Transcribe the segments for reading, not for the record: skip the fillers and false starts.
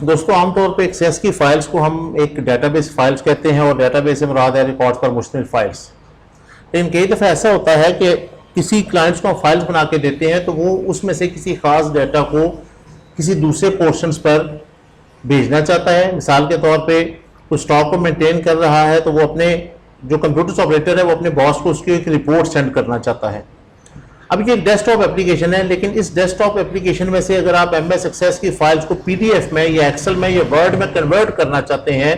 दोस्तों आमतौर पे एक्सेस की फाइल्स को हम एक डेटाबेस फाइल्स कहते हैं और डेटाबेस से मुराद है रिकॉर्ड्स पर मुश्तमिल फाइल्स। लेकिन कई दफ़ा ऐसा होता है कि किसी क्लाइंट्स को फाइल्स बना के देते हैं तो वो उसमें से किसी खास डाटा को किसी दूसरे पोर्शंस पर भेजना चाहता है। मिसाल के तौर पे कुछ स्टॉक को मेंटेन कर रहा है तो वो अपने जो कंप्यूटर ऑपरेटर है वो अपने बॉस को उसकी एक रिपोर्ट सेंड करना चाहता है। अब ये डेस्कटॉप एप्लीकेशन है, लेकिन इस डेस्कटॉप एप्लीकेशन में से अगर आप MS एक्सेस की फाइल्स को PDF में या एक्सेल में या वर्ड में कन्वर्ट करना चाहते हैं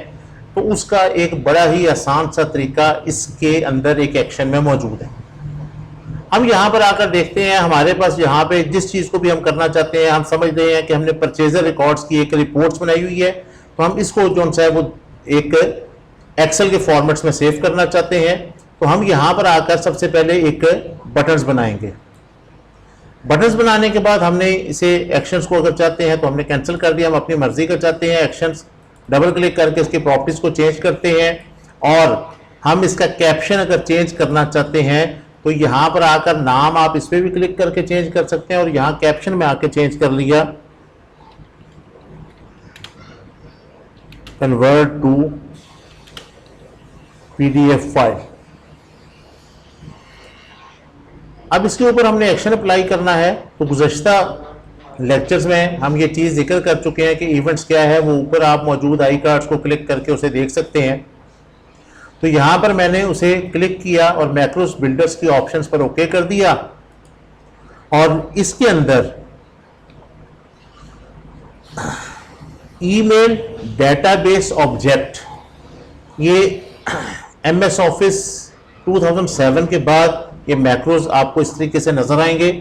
तो उसका एक बड़ा ही आसान सा तरीका इसके अंदर एक एक्शन में मौजूद है। हम यहाँ पर आकर देखते हैं, हमारे पास यहाँ पे जिस चीज़ को भी हम करना चाहते हैं, हम समझ रहे हैं कि हमने परचेजर रिकॉर्ड्स की एक रिपोर्ट्स बनाई हुई है तो हम इसको जो है वो एक एक्सेल के फॉर्मेट्स में सेव करना चाहते हैं। तो हम यहाँ पर आकर सबसे पहले एक बटन्स बनाएंगे। बटन्स बनाने के बाद हमने इसे एक्शंस को अगर चाहते हैं तो हमने कैंसिल कर दिया, हम अपनी मर्जी का चाहते हैं एक्शंस, डबल क्लिक करके इसकी प्रॉपर्टीज को चेंज करते हैं। और हम इसका कैप्शन अगर चेंज करना चाहते हैं तो यहाँ पर आकर नाम आप इस पर भी क्लिक करके चेंज कर सकते हैं और यहाँ कैप्शन में आके चेंज कर लिया कन्वर्ट टू PDF फाइल। अब इसके ऊपर हमने एक्शन अप्लाई करना है। तो गुज़श्ता लेक्चर्स में हम ये चीज़ जिक्र कर चुके हैं कि इवेंट्स क्या है, वो ऊपर आप मौजूद आई कार्ड्स को क्लिक करके उसे देख सकते हैं। तो यहाँ पर मैंने उसे क्लिक किया और मैक्रोस बिल्डर्स की ऑप्शंस पर ओके कर दिया और इसके अंदर ईमेल डेटाबेस ऑब्जेक्ट, ये MS ऑफिस 2007 के बाद ये मैक्रोज आपको इस तरीके से नजर आएंगे।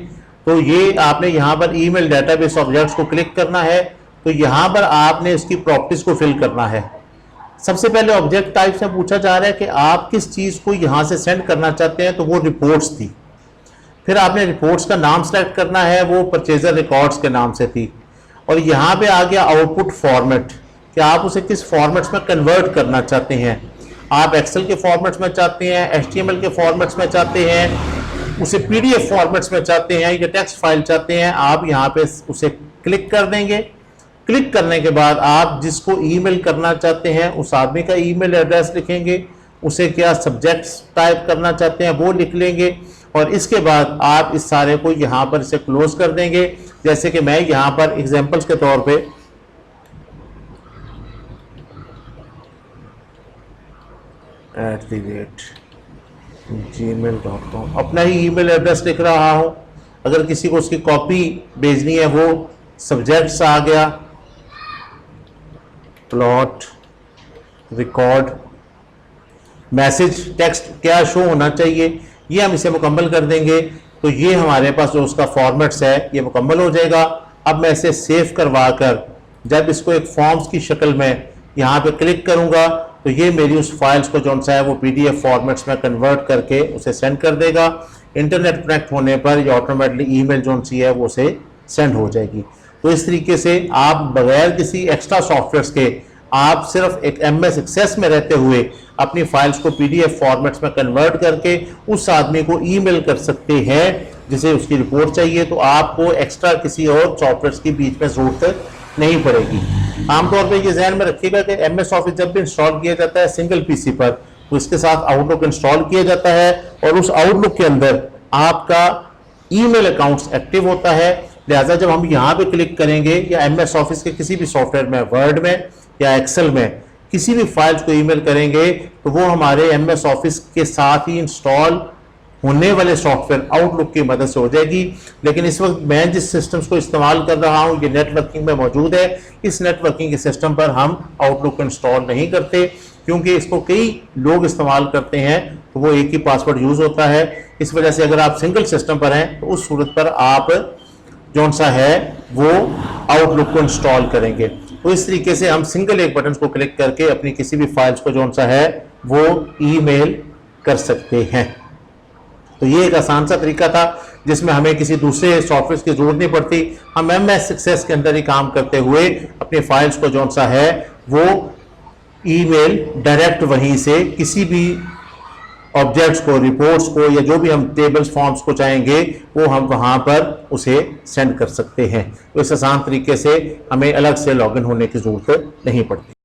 तो ये आपने यहाँ पर ईमेल डेटाबेस ऑब्जेक्ट्स को क्लिक करना है। तो यहाँ पर आपने इसकी प्रॉपर्टीज को फिल करना है। सबसे पहले ऑब्जेक्ट टाइप से पूछा जा रहा है कि आप किस चीज़ को यहाँ से सेंड करना चाहते हैं, तो वो रिपोर्ट्स थी। फिर आपने रिपोर्ट्स का नाम सेलेक्ट करना है, वो परचेजर रिकॉर्ड्स के नाम से थी। और यहाँ पे आ गया आउटपुट फॉर्मेट कि आप उसे किस फॉर्मेट्स में कन्वर्ट करना चाहते हैं। आप एक्सेल के फॉर्मेट्स में चाहते हैं, HTML के फॉर्मेट्स में चाहते हैं, उसे PDF फॉर्मेट्स में चाहते हैं या टेक्स्ट फाइल चाहते हैं। आप यहाँ पे उसे क्लिक कर देंगे। क्लिक करने के बाद आप जिसको ईमेल करना चाहते हैं उस आदमी का ईमेल एड्रेस लिखेंगे, उसे क्या सब्जेक्ट्स टाइप करना चाहते हैं वो लिख लेंगे और इसके बाद आप इस सारे को यहाँ पर इसे क्लोज कर देंगे। जैसे कि मैं यहाँ पर एग्जांपल्स के तौर पे @gmail.com अपना ही ईमेल एड्रेस लिख रहा हूँ। अगर किसी को उसकी कॉपी भेजनी है, वो सब्जेक्ट्स आ गया, प्लॉट, रिकॉर्ड, मैसेज, टेक्स्ट क्या शो होना चाहिए, ये हम इसे मुकम्मल कर देंगे। तो ये हमारे पास जो उसका फॉर्मेट्स है ये मुकम्मल हो जाएगा। अब मैं इसे सेव करवा कर जब इसको एक फॉर्म्स की शक्ल में यहाँ पे क्लिक करूँगा तो ये मेरी उस फाइल्स को जो सा है वो PDF फॉर्मेट्स में कन्वर्ट करके उसे सेंड कर देगा। इंटरनेट कनेक्ट होने पर ये ऑटोमेटिकली ईमेल जो सी है वो उसे सेंड हो जाएगी। तो इस तरीके से आप बगैर किसी एक्स्ट्रा सॉफ्टवेयर्स के आप सिर्फ एक MS एक्सेस में रहते हुए अपनी फाइल्स को PDF फॉर्मेट्स में कन्वर्ट करके उस आदमी को ईमेल कर सकते हैं जिसे उसकी रिपोर्ट चाहिए। तो आपको एक्स्ट्रा किसी और सॉफ्टवेयर्स के बीच में जरूरत नहीं पड़ेगी। आमतौर पर ये ध्यान में रखिएगा कि MS ऑफिस जब भी इंस्टॉल किया जाता है सिंगल PC पर तो इसके साथ आउटलुक इंस्टॉल किया जाता है और उस आउटलुक के अंदर आपका ईमेल अकाउंट्स एक्टिव होता है। लिहाजा जब हम यहाँ पे क्लिक करेंगे या MS ऑफिस के किसी भी सॉफ्टवेयर में, वर्ड में या एक्सेल में किसी भी फाइल्स को ईमेल करेंगे तो वो हमारे MS ऑफिस के साथ ही इंस्टॉल होने वाले सॉफ्टवेयर आउटलुक की मदद से हो जाएगी। लेकिन इस वक्त मैं जिस सिस्टम्स को इस्तेमाल कर रहा हूँ ये नेटवर्किंग में मौजूद है। इस नेटवर्किंग के सिस्टम पर हम आउटलुक इंस्टॉल नहीं करते क्योंकि इसको कई लोग इस्तेमाल करते हैं तो वो एक ही पासवर्ड यूज होता है। इस वजह से अगर आप सिंगल सिस्टम पर हैं तो उस सूरत पर आप जो सा है वो आउटलुक को इंस्टॉल करेंगे। तो इस तरीके से हम सिंगल एक बटन को क्लिक करके अपनी किसी भी फाइल्स को जो सा है वो ईमेल कर सकते हैं। तो ये एक आसान सा तरीका था जिसमें हमें किसी दूसरे सॉफ्टवेयर की जरूरत नहीं पड़ती। हम MS एक्सेस के अंदर ही काम करते हुए अपनी फाइल्स को जो सा है वो ईमेल डायरेक्ट वहीं से किसी भी ऑब्जेक्ट्स को, रिपोर्ट्स को, या जो भी हम टेबल्स फॉर्म्स को चाहेंगे वो हम वहाँ पर उसे सेंड कर सकते हैं। तो इस आसान तरीके से हमें अलग से लॉगिन होने की ज़रूरत नहीं पड़ती।